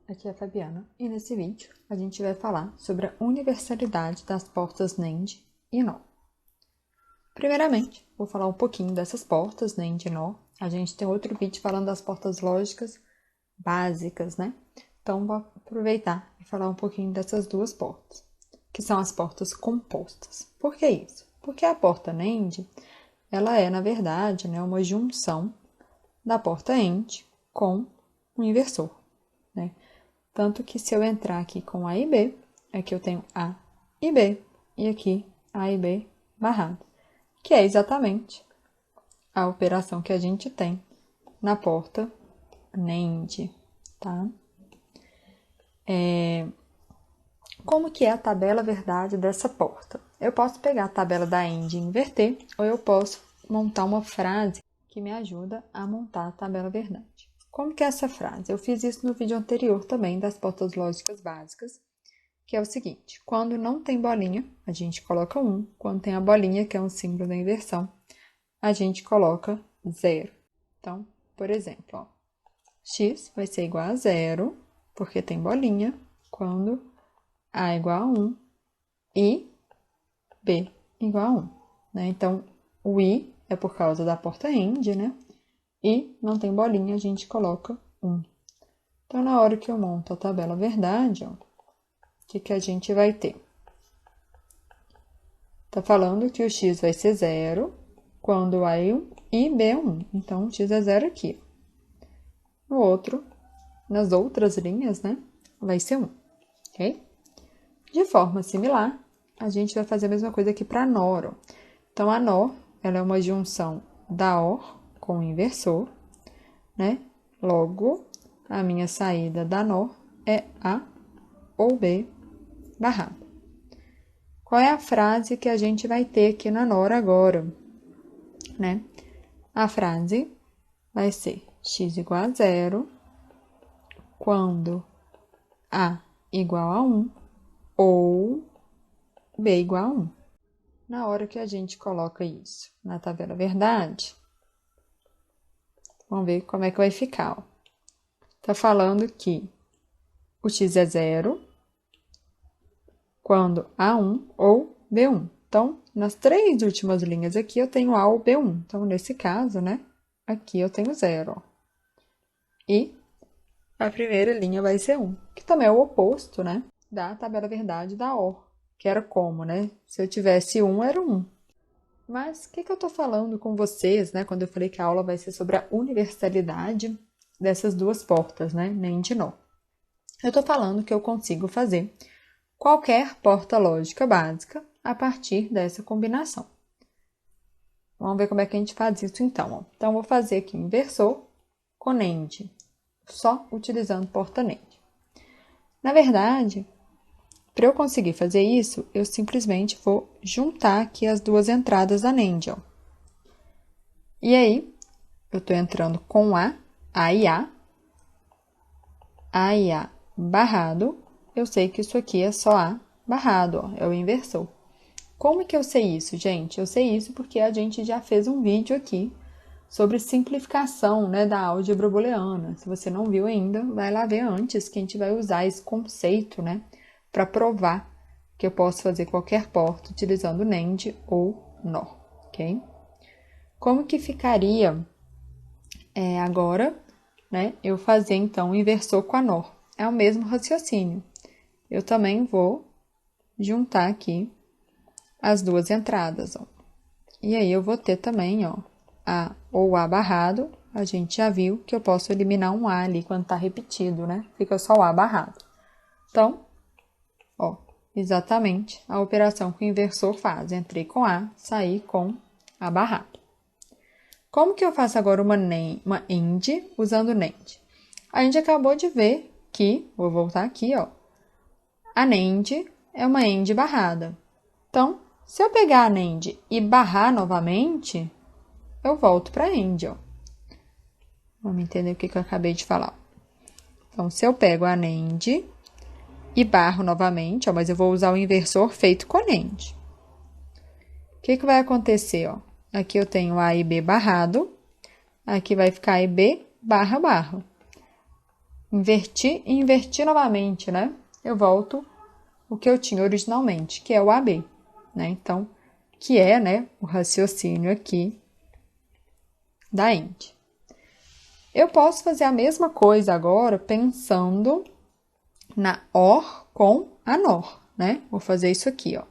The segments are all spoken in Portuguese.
aqui é a Fabiana e nesse vídeo a gente vai falar sobre a universalidade das portas NAND e NOR. Primeiramente, vou falar um pouquinho dessas portas NAND e NOR. A gente tem outro vídeo falando das portas lógicas básicas, né? Então, vou aproveitar e falar um pouquinho dessas duas portas, que são as portas compostas. Por que isso? Porque a porta NAND, ela é, na verdade, né, uma junção da porta AND com um inversor, né? Tanto que se eu entrar aqui com A e B, aqui eu tenho A e B, e aqui A e B barrado, que é exatamente a operação que a gente tem na porta NAND, tá? Como que é a tabela verdade dessa porta? Eu posso pegar a tabela da AND e inverter, ou eu posso montar uma frase que me ajuda a montar a tabela verdade. Como que é essa frase? Eu fiz isso no vídeo anterior também, das portas lógicas básicas, que é o seguinte: quando não tem bolinha, a gente coloca 1. Quando tem a bolinha, que é um símbolo da inversão, a gente coloca 0. Então, por exemplo, ó, x vai ser igual a 0, porque tem bolinha, quando A igual a 1 e B igual a 1. Né? Então, o I é por causa da porta AND, né? E não tem bolinha, a gente coloca 1. Então, na hora que eu monto a tabela verdade, ó, o que a gente vai ter? Tá falando que o x vai ser 0 quando A é 1 e B é 1. Então, o x é 0 aqui. No outro, nas outras linhas, né, vai ser 1, ok? De forma similar, a gente vai fazer a mesma coisa aqui para a NOR. Ó. Então, a NOR, ela é uma junção da OR com o inversor, né? Logo, a minha saída da NOR é A ou B barrado. Qual é a frase que a gente vai ter aqui na NOR agora? Né? A frase vai ser x igual a 0 quando A igual a 1 ou B igual a 1. Na hora que a gente coloca isso na tabela verdade, vamos ver como é que vai ficar. Ó. Tá falando que o x é 0 quando A1 ou B1. Então, nas três últimas linhas aqui, eu tenho A ou B1. Então, nesse caso, né, aqui eu tenho 0. Ó. E a primeira linha vai ser 1, que também é o oposto, né, da tabela verdade da OR, que era como, né? Se eu tivesse 1, era 1. Mas o que eu tô falando com vocês, né, quando eu falei que a aula vai ser sobre a universalidade dessas duas portas, né, NAND e NOR? Eu tô falando que eu consigo fazer qualquer porta lógica básica a partir dessa combinação. Vamos ver como é que a gente faz isso então. Ó. Então, eu vou fazer aqui inversor com NAND, só utilizando porta NAND. Na verdade, para eu conseguir fazer isso, eu simplesmente vou juntar aqui as duas entradas da NAND. Ó. E aí, eu estou entrando com A e A barrado. Eu sei que isso aqui é só A barrado, ó, é o inversor. Como que eu sei isso, gente? Eu sei isso porque a gente já fez um vídeo aqui sobre simplificação, né, da álgebra booleana. Se você não viu ainda, vai lá ver antes, que a gente vai usar esse conceito, né, para provar que eu posso fazer qualquer porta utilizando NAND ou NOR, ok? Como que ficaria agora, né, eu fazer então o inversor com a NOR? É o mesmo raciocínio. Eu também vou juntar aqui as duas entradas, ó. E aí eu vou ter também, ó, A ou A barrado. A gente já viu que eu posso eliminar um A ali quando tá repetido, né? Fica só o A barrado. Então, ó, exatamente a operação que o inversor faz. Entrei com A, saí com A barrado. Como que eu faço agora uma AND usando NAND? A gente acabou de ver que, vou voltar aqui, ó, a NAND é uma AND barrada. Então, se eu pegar a NAND e barrar novamente, eu volto para a AND, ó. Vamos entender o que eu acabei de falar. Então, se eu pego a NAND e barro novamente, ó, mas eu vou usar o inversor feito com a NAND. O que vai acontecer, ó? Aqui eu tenho A e B barrado, aqui vai ficar A e B barra. inverti e inverti novamente, né? Eu volto o que eu tinha originalmente, que é o AB, né? Então, que é, né, o raciocínio aqui da AND. Eu posso fazer a mesma coisa agora pensando na OR com a NOR, né? Vou fazer isso aqui, ó.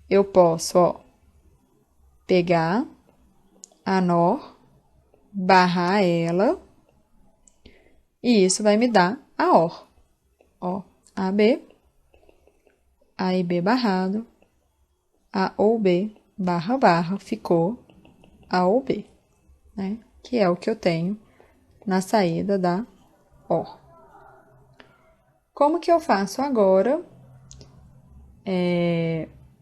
Eu posso, ó, pegar a NOR, barrar ela, e isso vai me dar a OR. Ó, AB, A e B barrado, A ou B, barra, barra, ficou A ou B, né? Que é o que eu tenho na saída da OR. Como que eu faço agora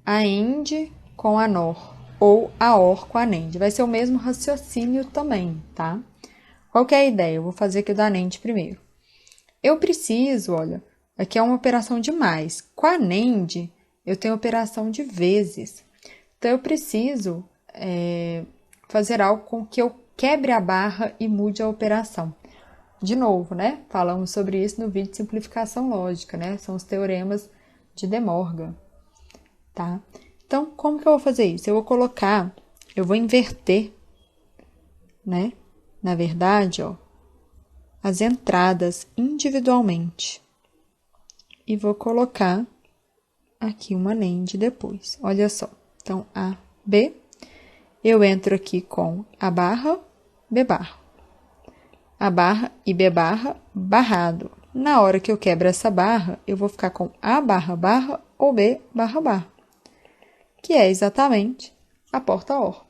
a AND com a NOR ou a OR com a NAND? Vai ser o mesmo raciocínio também, tá? Qual que é a ideia? Eu vou fazer aqui o da NAND primeiro. Eu preciso, olha, aqui é uma operação de mais. Com a NAND, eu tenho operação de vezes. Então, eu preciso fazer algo com que eu quebre a barra e mude a operação. De novo, né? Falamos sobre isso no vídeo de simplificação lógica, né? São os teoremas de De Morgan, tá? Então, como que eu vou fazer isso? Eu vou inverter, né? Na verdade, ó, as entradas individualmente. E vou colocar aqui uma NAND depois. Olha só. Então, A, B. Eu entro aqui com A barra, B barra. A barra e B barra, barrado. Na hora que eu quebro essa barra, eu vou ficar com A barra, barra ou B barra, barra. Que é exatamente a porta OR.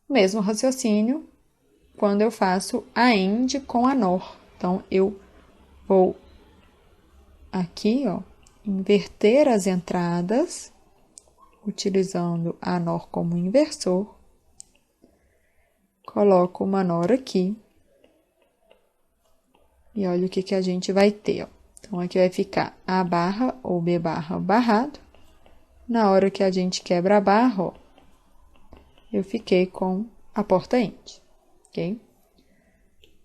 Mesmo raciocínio quando eu faço a AND com a NOR. Então, eu vou aqui, ó, inverter as entradas, utilizando a NOR como inversor. Coloco uma NOR aqui. E olha o que a gente vai ter, ó. Então, aqui vai ficar A barra ou B barra barrado. Na hora que a gente quebra a barra, ó, eu fiquei com a porta AND, ok?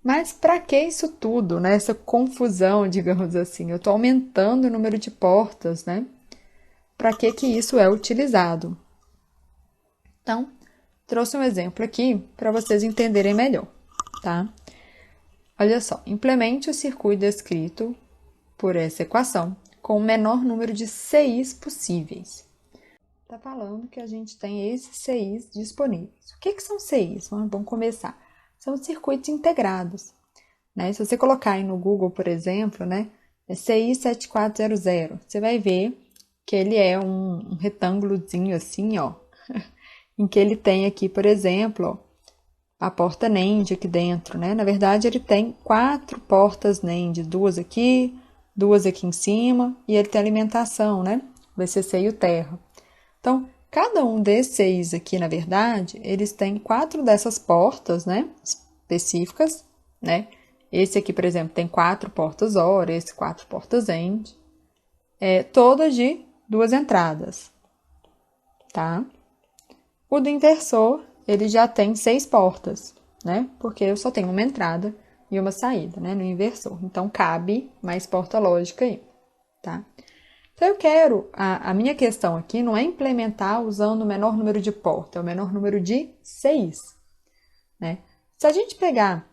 Mas para que isso tudo, né? Essa confusão, digamos assim? Eu estou aumentando o número de portas, né? Para que isso é utilizado? Então, trouxe um exemplo aqui para vocês entenderem melhor, tá? Olha só, implemente o circuito descrito por essa equação com o menor número de CIs possíveis. Está falando que a gente tem esses CIs disponíveis. O que são CIs? Vamos começar. São circuitos integrados, né? Se você colocar aí no Google, por exemplo, né, é CI 7400, você vai ver que ele é um retângulozinho assim, ó, em que ele tem aqui, por exemplo, ó, a porta NAND aqui dentro, né? Na verdade, ele tem 4 portas NAND, 2 aqui em cima, e ele tem alimentação, né? VCC e o terra. Então, cada um desses aqui, na verdade, eles têm 4 dessas portas, né? Específicas, né? Esse aqui, por exemplo, tem 4 portas OR, esse 4 portas AND, todas de 2 entradas, tá? O do inversor, ele já tem 6 portas, né? Porque eu só tenho uma entrada e uma saída, né? No inversor. Então, cabe mais porta lógica aí, tá? Então, eu quero... A minha questão aqui não é implementar usando o menor número de portas, é o menor número de CIs, né? Se a gente pegar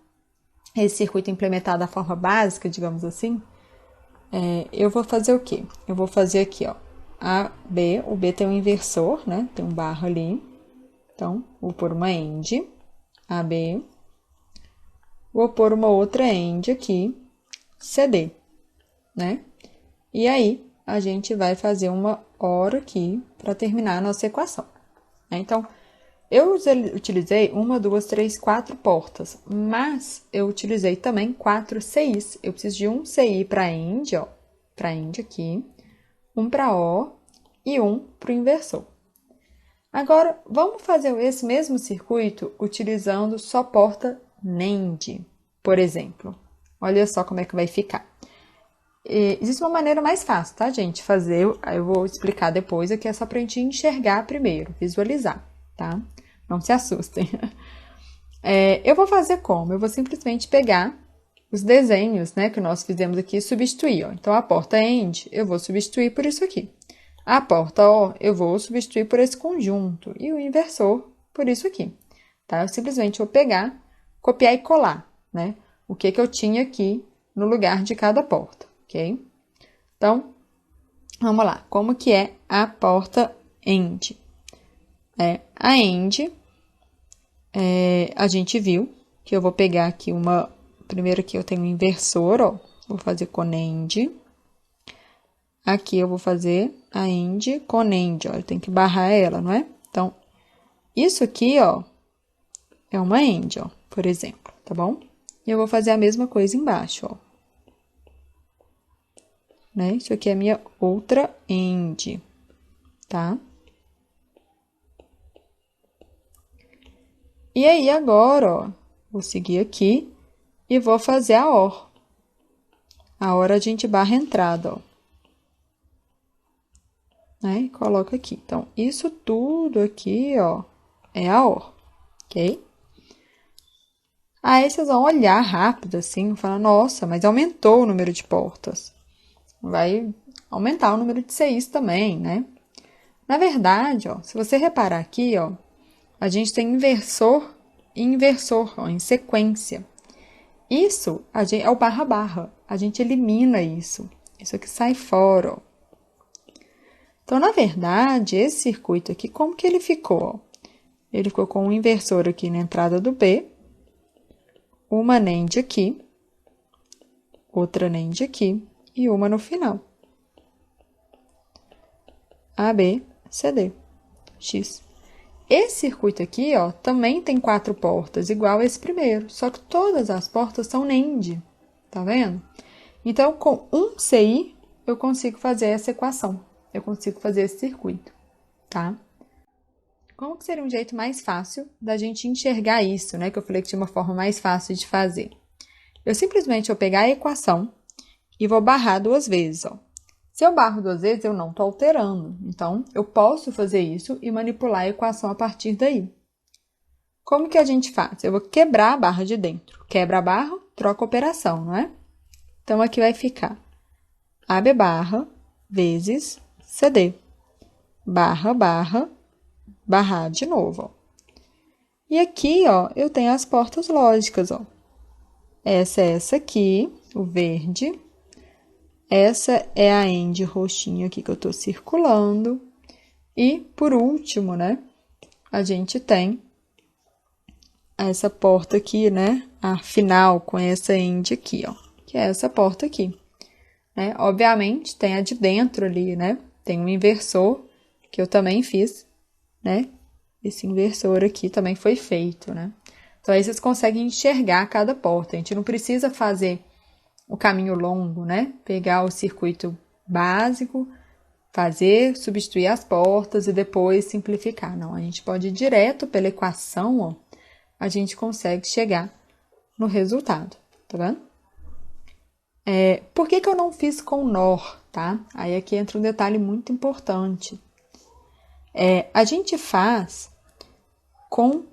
esse circuito implementado da forma básica, digamos assim, eu vou fazer o quê? Eu vou fazer aqui, ó, A, B, o B tem um inversor, né? Tem um barra ali. Então, vou pôr uma AND, AB, vou pôr uma outra AND aqui, CD, né? E aí, a gente vai fazer uma OR aqui para terminar a nossa equação, né? Então, eu utilizei 1, 2, 3, 4 portas, mas eu utilizei também 4 CIs. Eu preciso de um CI para AND, ó, para AND aqui, um para OR e um para o inversor. Agora, vamos fazer esse mesmo circuito utilizando só porta NAND, por exemplo. Olha só como é que vai ficar. Existe uma maneira mais fácil, tá, gente? Fazer, eu vou explicar depois, aqui é só pra gente enxergar primeiro, visualizar, tá? Não se assustem. Eu vou fazer como? Eu vou simplesmente pegar os desenhos, né, que nós fizemos aqui substituir, ó. Então, a porta AND, eu vou substituir por isso aqui. A porta OR, eu vou substituir por esse conjunto. E o inversor, por isso aqui. Tá? Eu simplesmente vou pegar, copiar e colar, né? O que eu tinha aqui no lugar de cada porta, ok? Então, vamos lá. Como que é a porta AND? A AND, a gente viu que eu vou pegar aqui uma... Primeiro aqui eu tenho um inversor, ó. Vou fazer com AND. Aqui eu vou fazer a AND com AND, ó. Eu tenho que barrar ela, não é? Então, isso aqui, ó, é uma AND, ó, por exemplo, tá bom? E eu vou fazer a mesma coisa embaixo, ó. Né? Isso aqui é a minha outra AND, tá? E aí, agora, ó, vou seguir aqui e vou fazer a OR. A OR a gente barra a entrada, ó. Né? E coloca aqui. Então, isso tudo aqui, ó, é a OR, ok? Aí, vocês vão olhar rápido, assim, e falar, nossa, mas aumentou o número de portas. Vai aumentar o número de CIs também, né? Na verdade, ó, se você reparar aqui, ó, a gente tem inversor e inversor, ó, em sequência. Isso é o barra-barra. A gente elimina isso. Isso aqui sai fora, ó. Então, na verdade, esse circuito aqui, como que ele ficou? Ó? Ele ficou com um inversor aqui na entrada do B, uma NAND aqui, outra NAND aqui e uma no final. A, B, C, D, X. Esse circuito aqui, ó, também tem 4 portas, igual esse primeiro, só que todas as portas são NAND, tá vendo? Então, com um CI, eu consigo fazer essa equação, eu consigo fazer esse circuito, tá? Como que seria um jeito mais fácil da gente enxergar isso, né? Que eu falei que tinha uma forma mais fácil de fazer. Eu simplesmente vou pegar a equação e vou barrar 2 vezes, ó. Se eu barro 2 vezes, eu não estou alterando. Então, eu posso fazer isso e manipular a equação a partir daí. Como que a gente faz? Eu vou quebrar a barra de dentro. Quebra a barra, troca a operação, não é? Então, aqui vai ficar AB barra vezes CD. Barra, barra, barrar de novo, ó. E aqui, ó, eu tenho as portas lógicas, ó. Essa é essa aqui, o verde. Essa é a AND roxinha aqui que eu tô circulando. E, por último, né, a gente tem essa porta aqui, né, a final com essa AND aqui, ó, que é essa porta aqui. Né? Obviamente, tem a de dentro ali, né, tem um inversor que eu também fiz, né, esse inversor aqui também foi feito, né. Então, aí vocês conseguem enxergar cada porta, a gente não precisa fazer o caminho longo, né? Pegar o circuito básico, fazer, substituir as portas e depois simplificar. Não, a gente pode ir direto pela equação, ó, a gente consegue chegar no resultado, tá vendo? Por que eu não fiz com NOR, tá? Aí aqui entra um detalhe muito importante. A gente faz com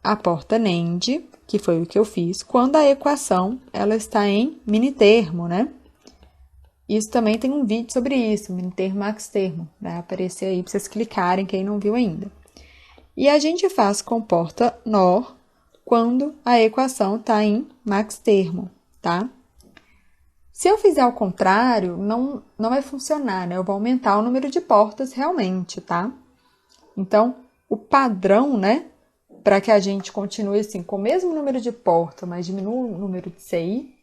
a porta NAND, que foi o que eu fiz, quando a equação ela está em minitermo, né? Isso também tem um vídeo sobre isso, minitermo, maxtermo. Vai aparecer aí para vocês clicarem, quem não viu ainda. E a gente faz com porta NOR quando a equação está em maxtermo, tá? Se eu fizer ao contrário, não vai funcionar, né? Eu vou aumentar o número de portas realmente, tá? Então, o padrão, né? Para que a gente continue assim, com o mesmo número de porta, mas diminua o número de CI,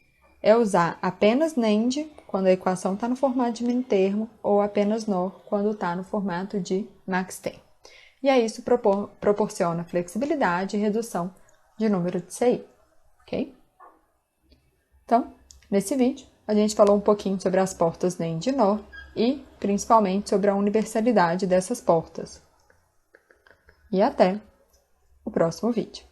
é usar apenas NAND quando a equação está no formato de minitermo ou apenas NOR quando está no formato de maxtermo. E aí isso proporciona flexibilidade e redução de número de CI, ok? Então, nesse vídeo, a gente falou um pouquinho sobre as portas NAND e NOR e, principalmente, sobre a universalidade dessas portas. E até o próximo vídeo.